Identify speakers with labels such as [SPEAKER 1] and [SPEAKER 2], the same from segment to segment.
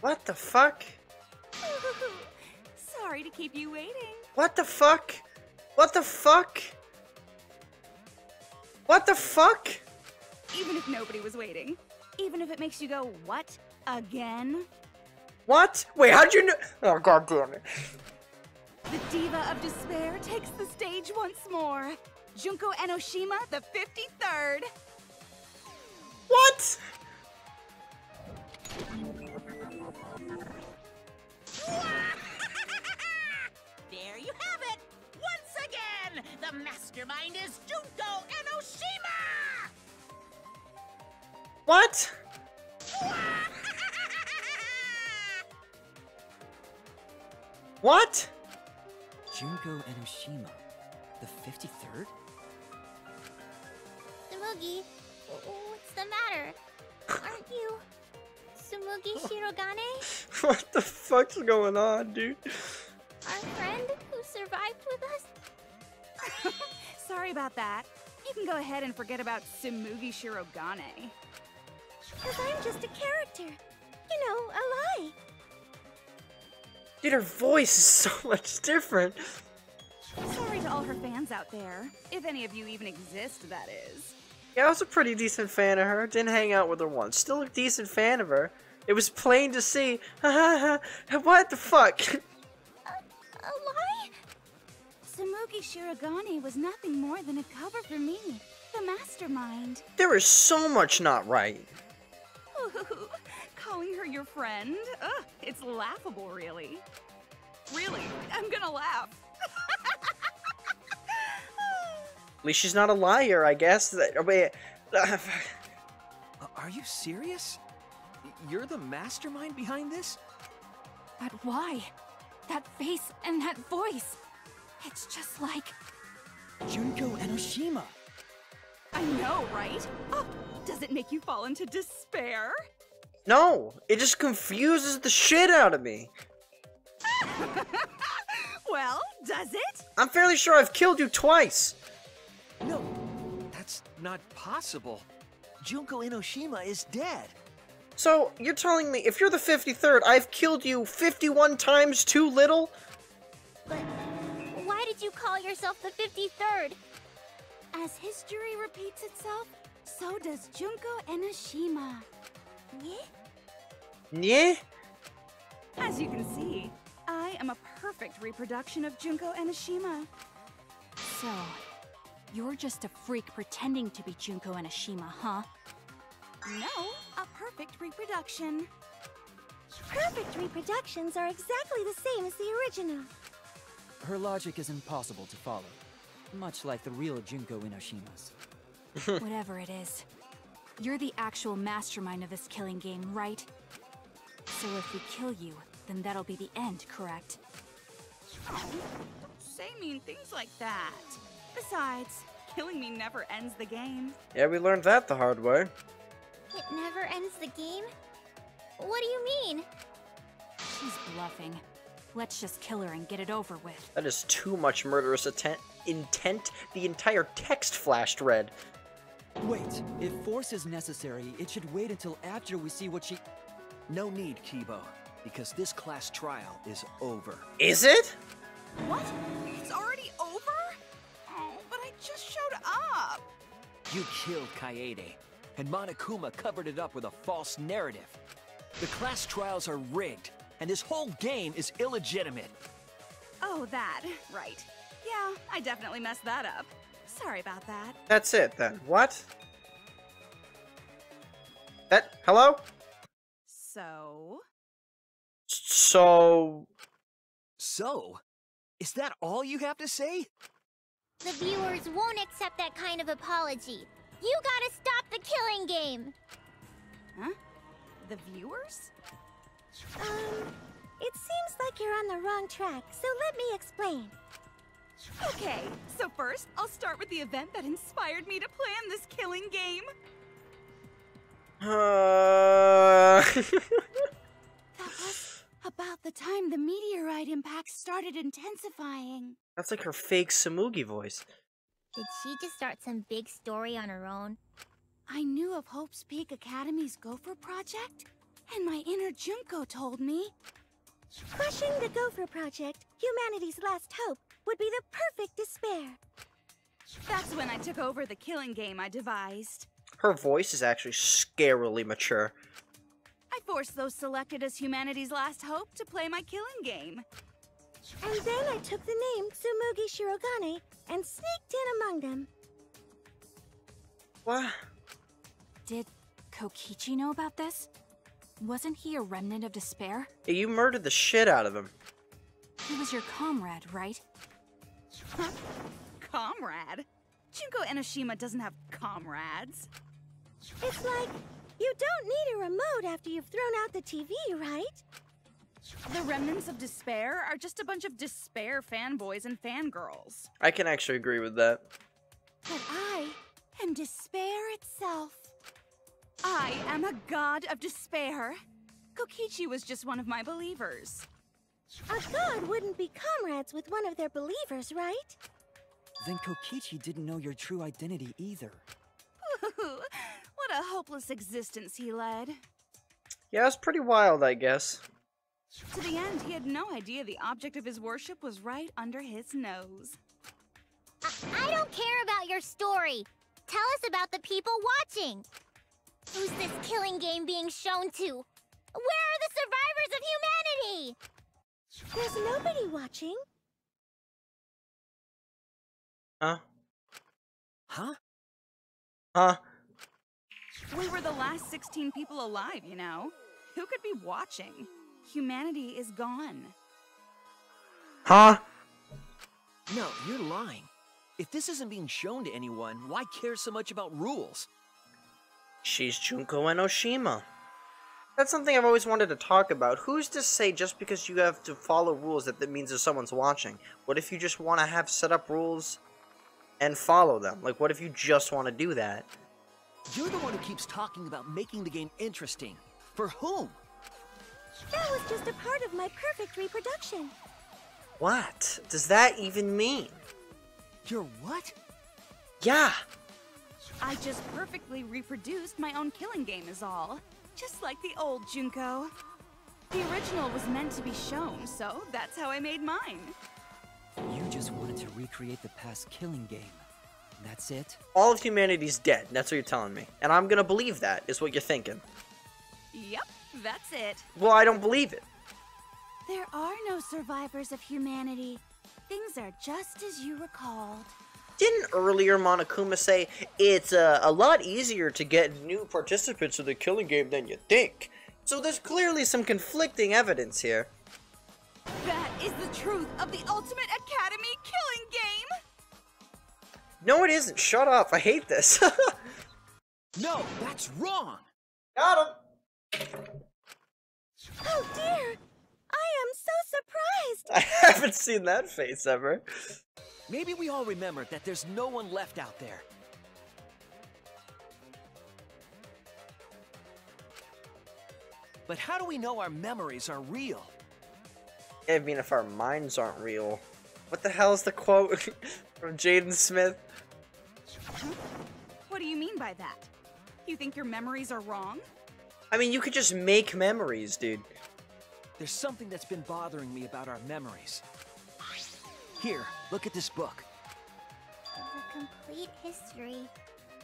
[SPEAKER 1] What the fuck?
[SPEAKER 2] Sorry to keep you waiting.
[SPEAKER 1] What the fuck? What the fuck? What the fuck?
[SPEAKER 2] Even if nobody was waiting. Even if it makes you go, what? Again?
[SPEAKER 1] What? Wait, how'd you know? Oh, god damn it.
[SPEAKER 2] The Diva of Despair takes the stage once more. Junko Enoshima, the 53rd.
[SPEAKER 1] What?
[SPEAKER 3] There you have it! Once again, the mastermind is Junko Enoshima!
[SPEAKER 1] What? What?
[SPEAKER 4] Junko Enoshima, the 53rd?
[SPEAKER 5] Tsumugi, what's the matter? Aren't you Tsumugi Shirogane?
[SPEAKER 1] What the fuck's going on, dude?
[SPEAKER 5] Our friend who survived with us?
[SPEAKER 2] Sorry about that. You can go ahead and forget about Tsumugi Shirogane.
[SPEAKER 5] Because I'm just a character. You know, a lie.
[SPEAKER 1] Dude, her voice is so much different.
[SPEAKER 2] Sorry to all her fans out there. If any of you even exist, that is.
[SPEAKER 1] Yeah, I was a pretty decent fan of her. Didn't hang out with her once. Still a decent fan of her. It was plain to see. What the fuck?
[SPEAKER 5] A lie?
[SPEAKER 2] Tsumugi Shirogane was nothing more than a cover for me, the mastermind.
[SPEAKER 1] There is so much not right.
[SPEAKER 2] Ooh, calling her your friend? Ugh, it's laughable, really. Really, I'm gonna laugh.
[SPEAKER 1] At least she's not a liar, I guess. Wait,
[SPEAKER 4] Are you serious? You're the mastermind behind this?
[SPEAKER 2] But why? That face and that voice. It's just like...
[SPEAKER 4] Junko Enoshima.
[SPEAKER 2] I know, right? Oh, does it make you fall into despair?
[SPEAKER 1] no, it just confuses the shit out of me.
[SPEAKER 2] Well, does it?
[SPEAKER 1] I'm fairly sure I've killed you twice.
[SPEAKER 4] No, that's not possible. Junko Enoshima is dead.
[SPEAKER 1] So, you're telling me if you're the 53rd, I've killed you 51 times too little?
[SPEAKER 5] But why did you call yourself the 53rd?
[SPEAKER 2] As history repeats itself, so does Junko Enoshima.
[SPEAKER 5] Yeah?
[SPEAKER 1] Yeah?
[SPEAKER 2] As you can see, I am a perfect reproduction of Junko Enoshima.
[SPEAKER 6] So, you're just a freak pretending to be Junko Enoshima, huh?
[SPEAKER 2] No, a perfect reproduction.
[SPEAKER 5] Perfect reproductions are exactly the same as the original.
[SPEAKER 4] Her logic is impossible to follow, much like the real Junko Enoshima's.
[SPEAKER 6] Whatever it is. You're the actual mastermind of this killing game, right? So if we kill you, then that'll be the end, correct?
[SPEAKER 2] Don't say mean things like that. Besides, killing me never ends the game.
[SPEAKER 1] Yeah, we learned that the hard way.
[SPEAKER 5] It never ends the game? What do you mean?
[SPEAKER 6] She's bluffing. Let's just kill her and get it over with.
[SPEAKER 1] That is too much murderous intent. The entire text flashed red.
[SPEAKER 4] Wait, if force is necessary, it should wait until after we see what she... No need, Kibo, because this class trial is over.
[SPEAKER 1] Is it?
[SPEAKER 2] What? It's already over? Oh, but I just showed up.
[SPEAKER 4] You killed Kaede, and Monokuma covered it up with a false narrative. The class trials are rigged, and this whole game is illegitimate.
[SPEAKER 2] Oh, that. Right. Yeah, I definitely messed that up. Sorry about that.
[SPEAKER 1] That's it then. What? Hello?
[SPEAKER 2] So?
[SPEAKER 4] So, is that all you have to say?
[SPEAKER 5] The viewers won't accept that kind of apology. You gotta stop the killing game!
[SPEAKER 2] Huh? The viewers?
[SPEAKER 5] It seems like you're on the wrong track, so let me explain.
[SPEAKER 2] Okay, so first, I'll start with the event that inspired me to plan this killing game. That was about the time the meteorite impact started intensifying.
[SPEAKER 1] That's like her fake Samugi voice.
[SPEAKER 5] Did she just start some big story on her own?
[SPEAKER 2] I knew of Hope's Peak Academy's Gopher project, And my inner Junko told me...
[SPEAKER 7] Crushing the Gopher Project, humanity's last hope, would be the perfect despair.
[SPEAKER 2] That's when I took over the killing game I devised.
[SPEAKER 1] Her voice is actually scarily mature.
[SPEAKER 2] I forced those selected as humanity's last hope to play my killing game.
[SPEAKER 7] And then I took the name Tsumugi Shirogane and sneaked in among them.
[SPEAKER 1] What?
[SPEAKER 6] Did Kokichi know about this? Wasn't he a remnant of despair?
[SPEAKER 1] Yeah, you murdered the shit out of him.
[SPEAKER 6] He was your comrade, right?
[SPEAKER 2] Huh? Comrade? Junko Enoshima doesn't have comrades.
[SPEAKER 7] It's like, you don't need a remote after you've thrown out the TV, right?
[SPEAKER 2] The remnants of despair are just a bunch of despair fanboys and fangirls.
[SPEAKER 1] I can actually agree with that.
[SPEAKER 2] But I am despair itself. I am a god of despair. Kokichi was just one of my believers.
[SPEAKER 7] A god wouldn't be comrades with one of their believers, right?
[SPEAKER 8] Then Kokichi didn't know your true identity either.
[SPEAKER 2] What a hopeless existence he led.
[SPEAKER 1] Yeah, it's pretty wild, I guess.
[SPEAKER 2] To the end, he had no idea the object of his worship was right under his nose.
[SPEAKER 5] I don't care about your story. Tell us about the people watching. Who's this killing game being shown to? Where are the survivors of humanity?
[SPEAKER 7] There's nobody watching.
[SPEAKER 1] Huh?
[SPEAKER 8] Huh?
[SPEAKER 1] Huh?
[SPEAKER 2] We were the last 16 people alive, you know? Who could be watching? Humanity is gone.
[SPEAKER 1] Huh?
[SPEAKER 4] No, you're lying. If this isn't being shown to anyone, why care so much about rules?
[SPEAKER 1] She's Junko Enoshima. That's something I've always wanted to talk about. Who's to say just because you have to follow rules that means that someone's watching? What if you just want to have set up rules and follow them? Like, what if you just want to do that?
[SPEAKER 4] You're the one who keeps talking about making the game interesting. For whom?
[SPEAKER 7] That was just a part of my perfect reproduction.
[SPEAKER 1] What does that even mean?
[SPEAKER 4] You're what?
[SPEAKER 1] Yeah.
[SPEAKER 2] I just perfectly reproduced my own killing game is all. Just like the old Junko. The original was meant to be shown, so that's how I made mine.
[SPEAKER 8] You just wanted to recreate the past killing game. That's it?
[SPEAKER 1] All of humanity's dead. That's what you're telling me. And I'm gonna believe that, is what you're thinking.
[SPEAKER 2] Yep, that's it.
[SPEAKER 1] Well, I don't believe it.
[SPEAKER 7] There are no survivors of humanity. Things are just as you recalled.
[SPEAKER 1] Didn't earlier Monokuma say it's a lot easier to get new participants to the killing game than you think? So there's clearly some conflicting evidence here.
[SPEAKER 2] That is the truth of the Ultimate Academy killing game!
[SPEAKER 1] No, it isn't. Shut up. I hate this.
[SPEAKER 4] No, that's wrong!
[SPEAKER 1] Got him.
[SPEAKER 7] Oh dear! I am so surprised!
[SPEAKER 1] I haven't seen that face ever.
[SPEAKER 4] Maybe we all remember that there's no one left out there. But how do we know our memories are real?
[SPEAKER 1] I mean, if our minds aren't real. What the hell is the quote from Jaden Smith?
[SPEAKER 2] What do you mean by that? You think your memories are wrong?
[SPEAKER 1] I mean, you could just make memories, dude.
[SPEAKER 4] There's something that's been bothering me about our memories. Here, look at this book.
[SPEAKER 5] The complete history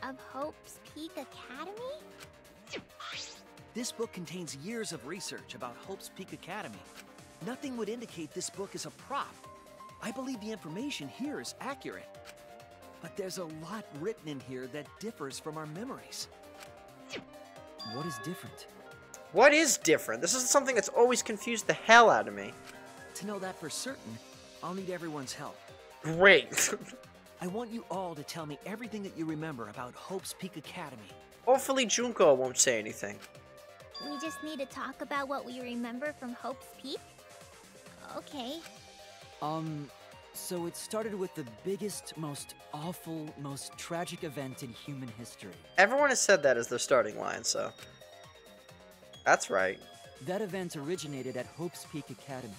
[SPEAKER 5] of Hope's Peak Academy?
[SPEAKER 4] This book contains years of research about Hope's Peak Academy. Nothing would indicate this book is a prop. I believe the information here is accurate. But there's a lot written in here that differs from our memories.
[SPEAKER 8] What is different?
[SPEAKER 1] What is different? This is something that's always confused the hell out of me.
[SPEAKER 4] To know that for certain, I'll need everyone's help.
[SPEAKER 1] Great.
[SPEAKER 4] I want you all to tell me everything that you remember about Hope's Peak Academy.
[SPEAKER 1] Hopefully Junko won't say anything.
[SPEAKER 5] We just need to talk about what we remember from Hope's Peak? Okay.
[SPEAKER 8] So it started with the biggest, most awful, most tragic event in human history.
[SPEAKER 1] Everyone has said that as their starting line, so... That's right.
[SPEAKER 8] That event originated at Hope's Peak Academy,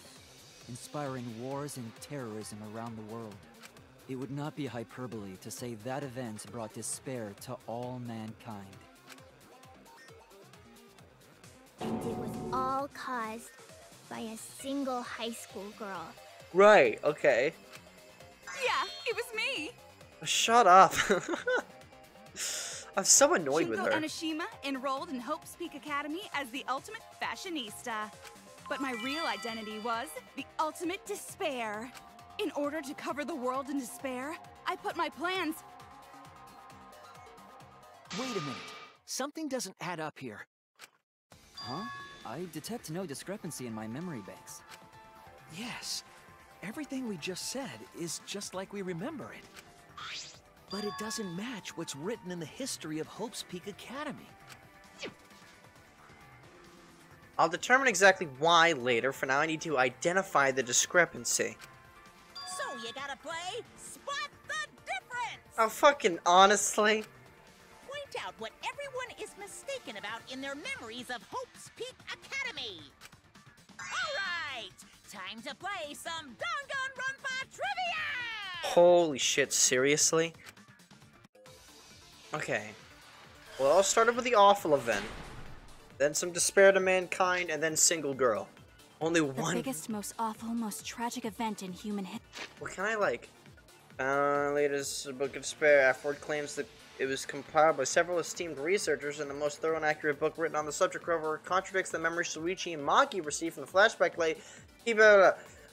[SPEAKER 8] inspiring wars and terrorism around the world. It would not be hyperbole to say that event brought despair to all mankind.
[SPEAKER 5] And it was all caused by a single high school girl.
[SPEAKER 1] Right, okay.
[SPEAKER 2] Yeah, it was me.
[SPEAKER 1] Shut up. I'm so annoyed with
[SPEAKER 2] Junko
[SPEAKER 1] her.
[SPEAKER 2] Enoshima enrolled in Hope's Peak Academy as the ultimate fashionista. But my real identity was the ultimate despair. In order to cover the world in despair, I put my plans...
[SPEAKER 4] Wait a minute. Something doesn't add up here.
[SPEAKER 8] Huh? I detect no discrepancy in my memory banks.
[SPEAKER 4] Yes. Everything we just said is just like we remember it. But it doesn't match what's written in the history of Hope's Peak Academy.
[SPEAKER 1] I'll determine exactly why later. For now, I need to identify the discrepancy.
[SPEAKER 3] So you gotta play Spot the Difference!
[SPEAKER 1] Oh, fucking honestly.
[SPEAKER 3] Point out what everyone is mistaken about in their memories of Hope's Peak Academy. Alright, time to play some Danganronpa trivia!
[SPEAKER 1] Holy shit, seriously? Okay. Well, I'll start off with the awful event. Then some despair to mankind, and then single girl. Only one.
[SPEAKER 6] The biggest, most awful, most tragic event in human history.
[SPEAKER 1] What can I like? Latest book of despair. Afterward claims that it was compiled by several esteemed researchers and the most thorough and accurate book written on the subject. However, contradicts the memories Shuichi and Maki received from the flashback late.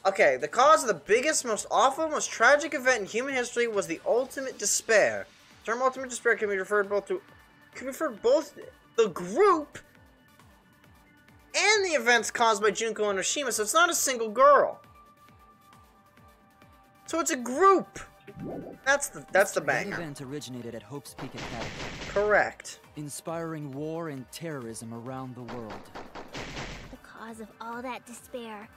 [SPEAKER 1] Okay, the cause of the biggest, most awful, most tragic event in human history was the ultimate despair. The term ultimate despair can be referred both to the group and the events caused by Junko Enoshima, so it's not a single girl. So it's a group. That's the
[SPEAKER 8] The
[SPEAKER 1] banger.
[SPEAKER 8] event originated at Hope's Peak Academy,
[SPEAKER 1] Correct.
[SPEAKER 8] inspiring war and terrorism around the world.
[SPEAKER 5] The cause of all that despair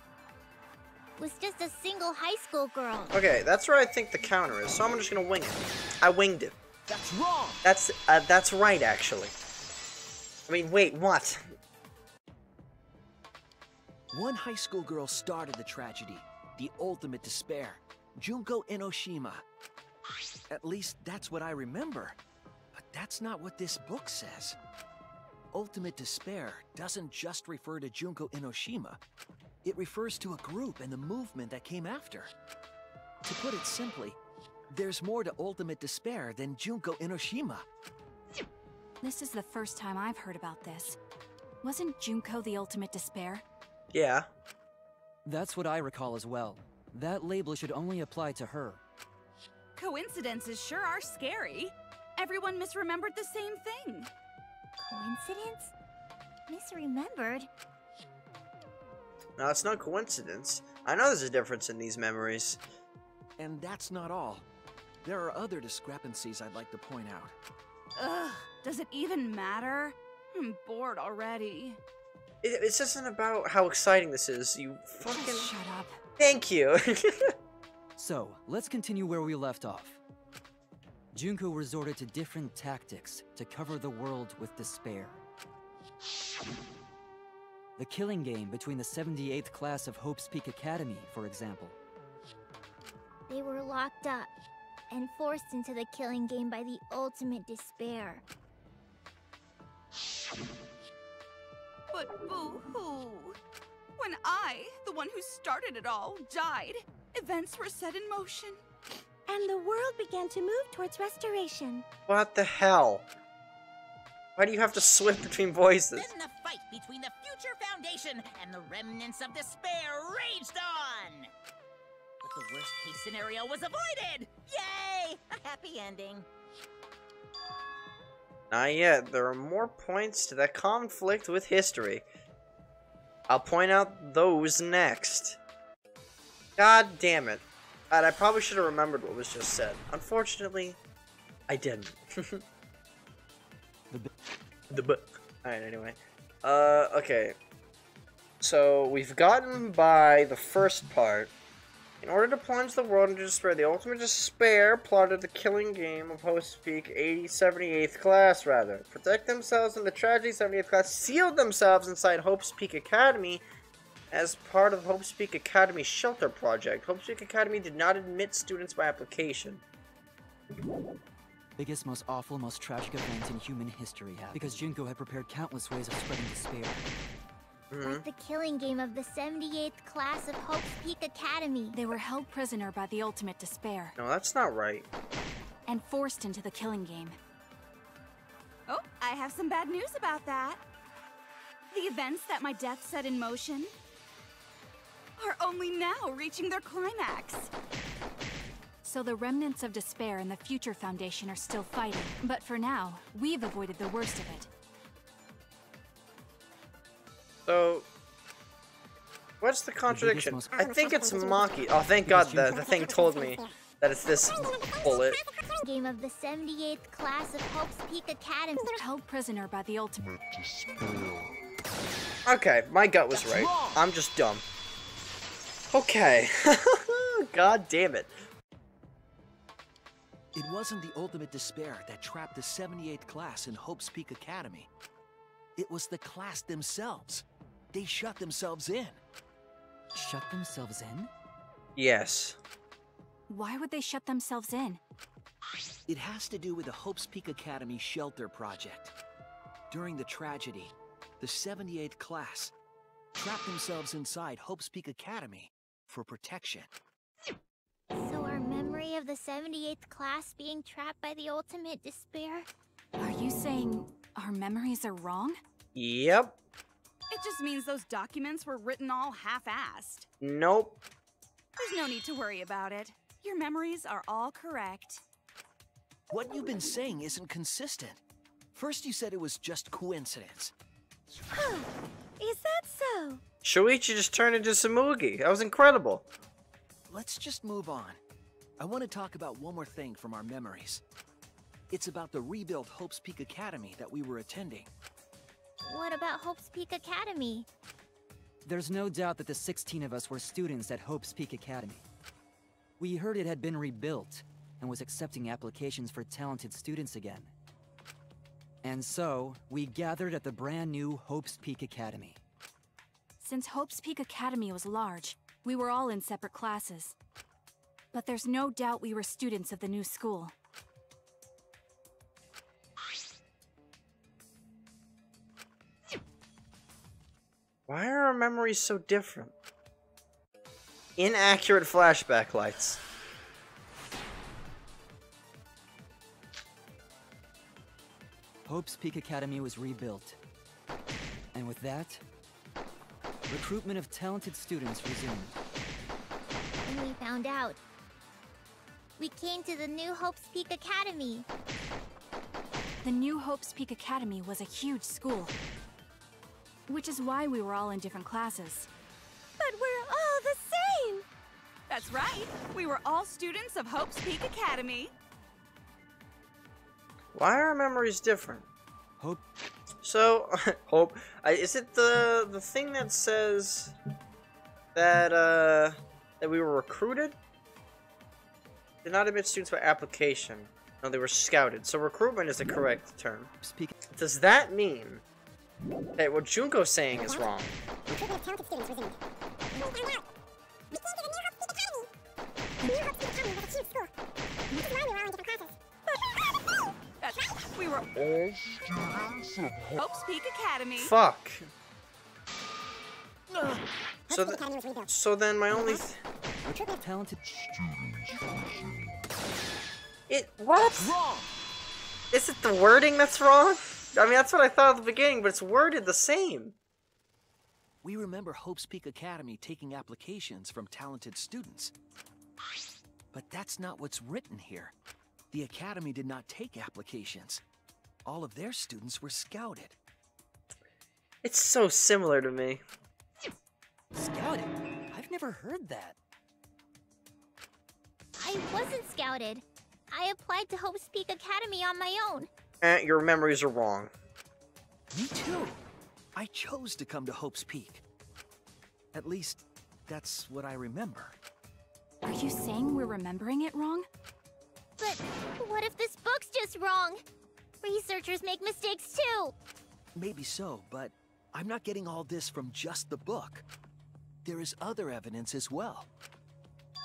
[SPEAKER 5] was just a single high school girl.
[SPEAKER 1] Okay, that's where I think the counter is, so I'm just gonna wing it. I winged it.
[SPEAKER 4] That's wrong!
[SPEAKER 1] That's right, actually. I mean, wait, what?
[SPEAKER 4] One high school girl started the tragedy, the ultimate despair, Junko Enoshima. At least that's what I remember. But that's not what this book says. Ultimate despair doesn't just refer to Junko Enoshima. It refers to a group and the movement that came after. To put it simply, there's more to ultimate despair than Junko Enoshima.
[SPEAKER 6] This is the first time I've heard about this. Wasn't Junko the ultimate despair?
[SPEAKER 1] Yeah.
[SPEAKER 8] That's what I recall as well. That label should only apply to her.
[SPEAKER 2] Coincidences sure are scary. Everyone misremembered the same thing.
[SPEAKER 5] Coincidence? Misremembered?
[SPEAKER 1] No, it's no coincidence. I know there's a difference in these memories.
[SPEAKER 4] And that's not all. There are other discrepancies I'd like to point out.
[SPEAKER 2] Ugh, does it even matter? I'm bored already.
[SPEAKER 1] This isn't about how exciting this is, you fucking...
[SPEAKER 6] Just shut up.
[SPEAKER 1] Thank you.
[SPEAKER 8] So, let's continue where we left off. Junko resorted to different tactics to cover the world with despair. The killing game between the 78th class of Hope's Peak Academy, for example.
[SPEAKER 5] They were locked up and forced into the killing game by the ultimate despair.
[SPEAKER 2] But boo-hoo. When I, the one who started it all, died, events were set in motion.
[SPEAKER 7] And the world began to move towards restoration.
[SPEAKER 1] What the hell? Why do you have to switch between voices?
[SPEAKER 3] Then the fight between the Future Foundation and the remnants of despair raged on! But the worst case scenario was avoided! Yay! A happy ending.
[SPEAKER 1] Not yet. There are more points to that conflict with history. I'll point out those next. God damn it. God, I probably should have remembered what was just said. Unfortunately, I didn't. The book. Alright, anyway. Okay. So, we've gotten by the first part. In order to plunge the world into despair, the ultimate despair plotted the killing game of Hope's Peak 78th class, rather. Protect themselves from the tragedy, 78th class sealed themselves inside Hope's Peak Academy as part of Hope's Peak Academy Shelter Project. Hope's Peak Academy did not admit students by application.
[SPEAKER 8] Biggest, most awful, most tragic event in human history happened because Junko had prepared countless ways of spreading despair.
[SPEAKER 5] Like the killing game of the 78th class of Hope's Peak Academy.
[SPEAKER 6] They were held prisoner by the ultimate despair
[SPEAKER 1] No, that's not right.
[SPEAKER 6] and forced into the killing game.
[SPEAKER 2] Oh, I have some bad news about that. The events that my death set in motion are only now reaching their climax.
[SPEAKER 6] So the remnants of despair and the Future Foundation are still fighting. But for now, we've avoided the worst of it.
[SPEAKER 1] So, what's the contradiction? I think it's Maki. Oh, thank God the thing told me that it's this bullet.
[SPEAKER 5] Game of the 78th class of Hope's Peak Academy.
[SPEAKER 6] Held prisoner by the ultimate.
[SPEAKER 1] Okay, my gut was right. I'm just dumb. Okay. God damn it.
[SPEAKER 4] It wasn't the ultimate despair that trapped the 78th class in Hope's Peak Academy. It was the class themselves. They shut themselves in.
[SPEAKER 8] Shut themselves in?
[SPEAKER 1] Yes.
[SPEAKER 6] Why would they shut themselves in?
[SPEAKER 4] It has to do with the Hope's Peak Academy shelter project. During the tragedy, the 78th class trapped themselves inside Hope's Peak Academy for protection.
[SPEAKER 5] So our memory of the 78th class being trapped by the ultimate despair?
[SPEAKER 6] Are you saying our memories are wrong?
[SPEAKER 1] Yep.
[SPEAKER 2] It just means those documents were written all half-assed.
[SPEAKER 1] Nope.
[SPEAKER 2] There's no need to worry about it. Your memories are all correct.
[SPEAKER 4] What you've been saying isn't consistent. First you said it was just coincidence.
[SPEAKER 5] Huh. Is that so?
[SPEAKER 1] Shuichi just turned into Samugi. That was incredible.
[SPEAKER 4] Let's just move on. I want to talk about one more thing from our memories. It's about the rebuilt Hope's Peak Academy that we were attending.
[SPEAKER 5] What about Hope's Peak Academy?
[SPEAKER 8] There's no doubt that the 16 of us were students at Hope's Peak Academy. We heard it had been rebuilt and was accepting applications for talented students again. And so, we gathered at the brand new Hope's Peak Academy.
[SPEAKER 6] Since Hope's Peak Academy was large, we were all in separate classes. But there's no doubt we were students of the new school.
[SPEAKER 1] Why are our memories so different? Inaccurate flashback lights.
[SPEAKER 8] Hope's Peak Academy was rebuilt. And with that, recruitment of talented students resumed.
[SPEAKER 5] And we found out. We came to the new Hope's Peak Academy.
[SPEAKER 6] The new Hope's Peak Academy was a huge school. Which is why we were all in different classes.
[SPEAKER 2] But we're all the same! That's right. We were all students of Hope's Peak Academy.
[SPEAKER 1] Why are our memories different?
[SPEAKER 8] Hope.
[SPEAKER 1] So, Hope, is it the thing that says that that we were recruited? Did not admit students by application. No, they were scouted. So recruitment is the correct term. Does that mean that what Junko's saying is wrong?
[SPEAKER 2] We were all students of Hope's Peak Academy.
[SPEAKER 1] Fuck. So then my only
[SPEAKER 8] Talented.
[SPEAKER 1] What? Wrong. Is it the wording that's wrong? I mean, that's what I thought at the beginning, but it's worded the same.
[SPEAKER 4] We remember Hope's Peak Academy taking applications from talented students. But that's not what's written here. The Academy did not take applications. All of their students were scouted.
[SPEAKER 1] It's so similar to me.
[SPEAKER 8] Scouted? I've never heard that.
[SPEAKER 5] I wasn't scouted. I applied to Hope's Peak Academy on my own.
[SPEAKER 1] Your memories are wrong.
[SPEAKER 4] Me too. I chose to come to Hope's Peak. At least, that's what I remember.
[SPEAKER 6] Are you saying we're remembering it wrong?
[SPEAKER 5] But what if this book's just wrong? Researchers make mistakes too.
[SPEAKER 4] Maybe so, but I'm not getting all this from just the book. There is other evidence as well.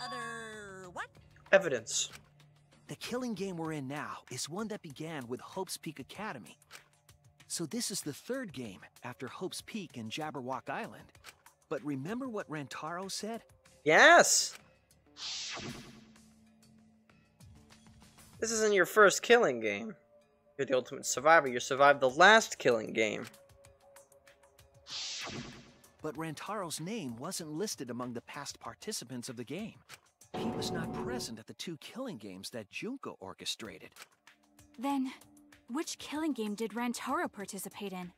[SPEAKER 3] Other what?
[SPEAKER 1] Evidence.
[SPEAKER 4] The killing game we're in now is one that began with Hope's Peak Academy. So this is the third game after Hope's Peak and Jabberwock Island. But remember what Rantaro said?
[SPEAKER 1] Yes! This isn't your first killing game. You're the ultimate survivor. You survived the last killing game.
[SPEAKER 4] But Rantaro's name wasn't listed among the past participants of the game. He was not present at the 2 killing games that Junko orchestrated.
[SPEAKER 6] Then, which killing game did Rantaro participate in?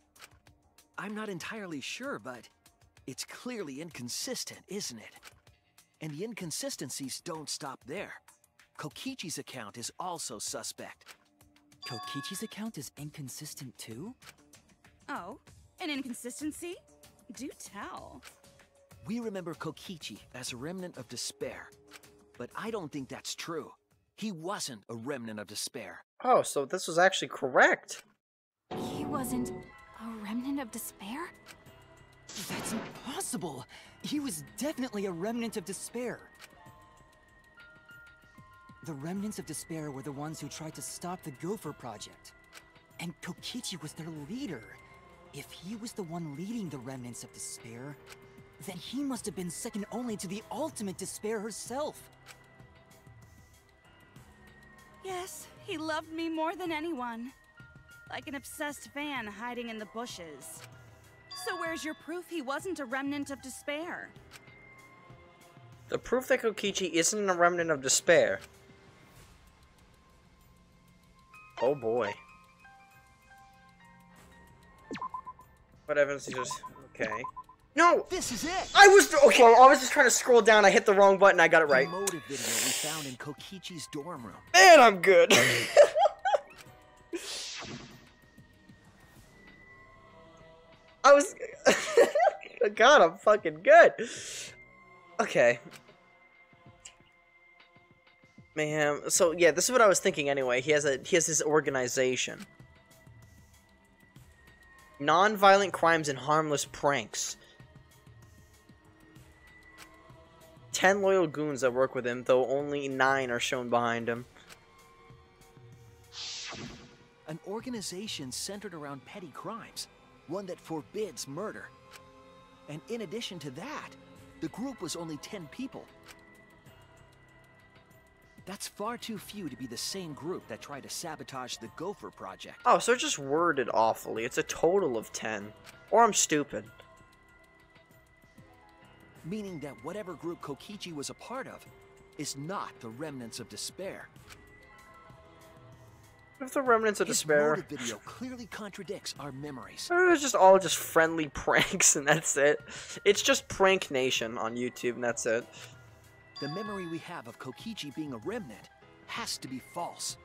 [SPEAKER 4] I'm not entirely sure, but it's clearly inconsistent, isn't it? And the inconsistencies don't stop there. Kokichi's account is also suspect.
[SPEAKER 8] Kokichi's account is inconsistent too?
[SPEAKER 2] Oh, an inconsistency? Do tell.
[SPEAKER 4] We remember Kokichi as a remnant of despair, but I don't think that's true. He wasn't a remnant of despair.
[SPEAKER 1] Oh, so this was actually correct.
[SPEAKER 6] He wasn't a remnant of despair?
[SPEAKER 8] That's impossible! He was definitely a remnant of despair. The remnants of despair were the ones who tried to stop the Gopher Project. And Kokichi was their leader. If he was the one leading the remnants of despair, then he must have been second only to the ultimate despair herself.
[SPEAKER 2] Yes, he loved me more than anyone. Like an obsessed fan hiding in the bushes. So where's your proof he wasn't a remnant of despair?
[SPEAKER 1] The proof that Kokichi isn't a remnant of despair. Oh boy. What evidence is just... Okay. No!
[SPEAKER 4] This is it!
[SPEAKER 1] I was just trying to scroll down. I hit the wrong button. I got it right.
[SPEAKER 4] The motive video we found in Kokichi's dorm room.
[SPEAKER 1] Man, I'm good. I was... God, I'm fucking good. Okay. Man, so yeah, this is what I was thinking anyway. He has his organization. Non-violent crimes and harmless pranks. 10 loyal goons that work with him, though only 9 are shown behind him.
[SPEAKER 4] An organization centered around petty crimes, one that forbids murder. And in addition to that, the group was only 10 people. That's far too few to be the same group that tried to sabotage the Gopher Project.
[SPEAKER 1] Oh, so it's just worded awfully. It's a total of 10. Or I'm stupid.
[SPEAKER 4] Meaning that whatever group Kokichi was a part of is not the remnants of despair.
[SPEAKER 1] If the remnants of despair...
[SPEAKER 4] His motive video clearly contradicts our memories.
[SPEAKER 1] It was just all just friendly pranks and that's it. It's just Prank Nation on YouTube and that's it.
[SPEAKER 4] The memory we have of Kokichi being a remnant has to be false.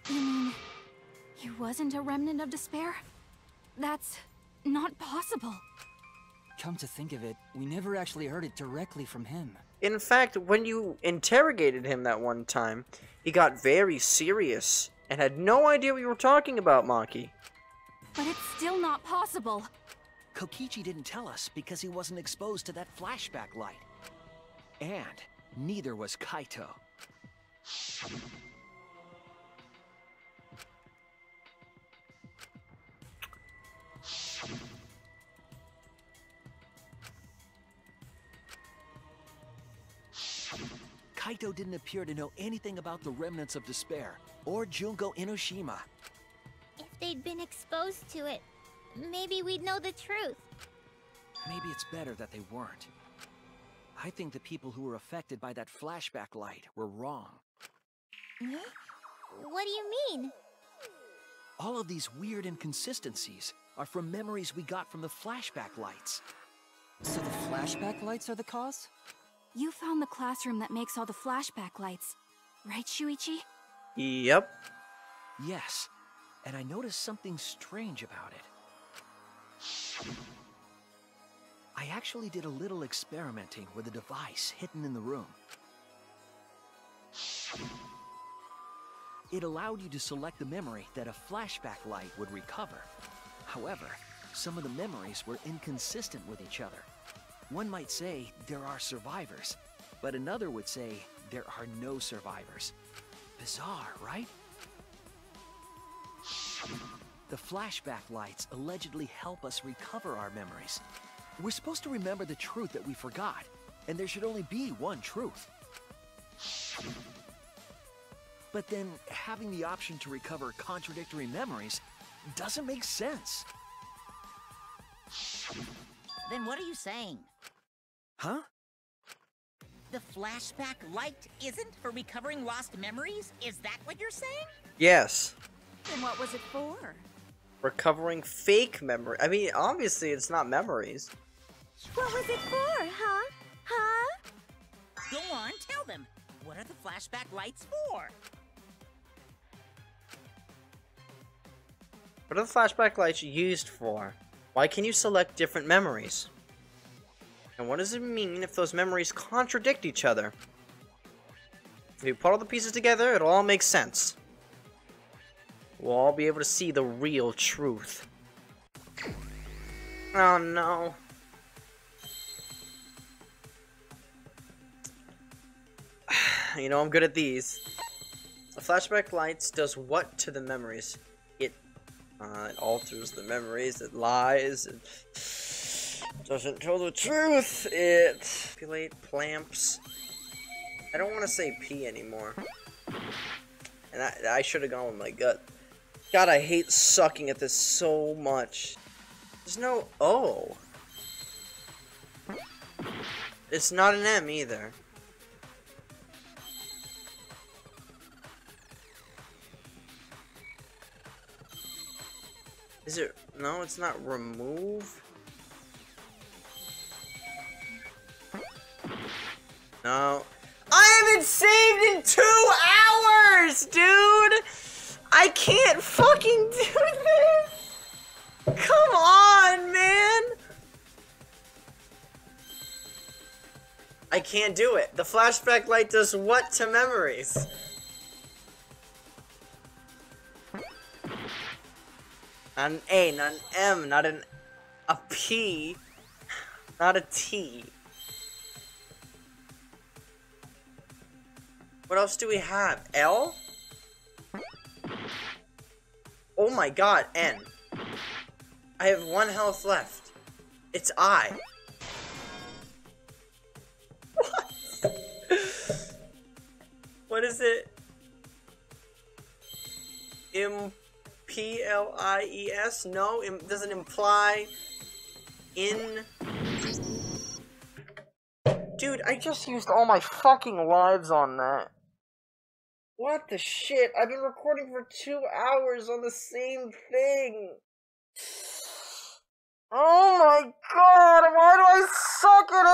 [SPEAKER 6] You mean, he wasn't a remnant of despair? That's not possible.
[SPEAKER 8] Come to think of it, we never actually heard it directly from him.
[SPEAKER 1] In fact, when you interrogated him that one time, he got very serious and had no idea what you were talking about, Maki.
[SPEAKER 6] But it's still not possible.
[SPEAKER 4] Kokichi didn't tell us because he wasn't exposed to that flashback light. And neither was Kaito. Kaito didn't appear to know anything about the remnants of despair, or Junko Enoshima.
[SPEAKER 5] If they'd been exposed to it, maybe we'd know the truth.
[SPEAKER 4] Maybe it's better that they weren't. I think the people who were affected by that flashback light were wrong.
[SPEAKER 5] What do you mean?
[SPEAKER 4] All of these weird inconsistencies are from memories we got from the flashback lights.
[SPEAKER 8] So the flashback lights are the cause?
[SPEAKER 6] You found the classroom that makes all the flashback lights, right, Shuichi?
[SPEAKER 1] Yep.
[SPEAKER 4] Yes, and I noticed something strange about it. I actually did a little experimenting with a device hidden in the room. It allowed you to select the memory that a flashback light would recover. However, some of the memories were inconsistent with each other. One might say there are survivors, but another would say there are no survivors. Bizarre, right? The flashback lights allegedly help us recover our memories. We're supposed to remember the truth that we forgot, and there should only be one truth. But then, having the option to recover contradictory memories doesn't make sense.
[SPEAKER 3] Then what are you saying?
[SPEAKER 4] Huh?
[SPEAKER 3] The flashback light isn't for recovering lost memories? Is that what you're saying?
[SPEAKER 1] Yes.
[SPEAKER 2] Then what was it for?
[SPEAKER 1] Recovering fake memory. I mean, obviously it's not memories.
[SPEAKER 7] What was it for, huh? Huh?
[SPEAKER 3] Go on, tell them. What are the flashback lights for?
[SPEAKER 1] What are the flashback lights used for? Why can you select different memories? And what does it mean if those memories contradict each other? If you put all the pieces together, it'll all make sense. We'll all be able to see the real truth. Oh no. You know I'm good at these. The flashback lights does what to the memories? It alters the memories, it lies, it doesn't tell the truth, it manipulate, clamps. I don't want to say P anymore. And I should have gone with my gut. God, I hate sucking at this so much. There's no O. It's not an M either. Is it? No, it's not remove. No. I haven't saved in 2 hours, dude! I can't fucking do this! Come on, man! I can't do it. The flashback light does what to memories? Not an A, not an M, not a P, not a T. What else do we have? L? Oh my god, N. I have 1 health left. It's I. What? What is it? P-L-I-E-S? No, does it imply in... Dude, I just used all my fucking lives on that. What the shit? I've been recording for 2 hours on the same thing. Oh my god, why do I suck at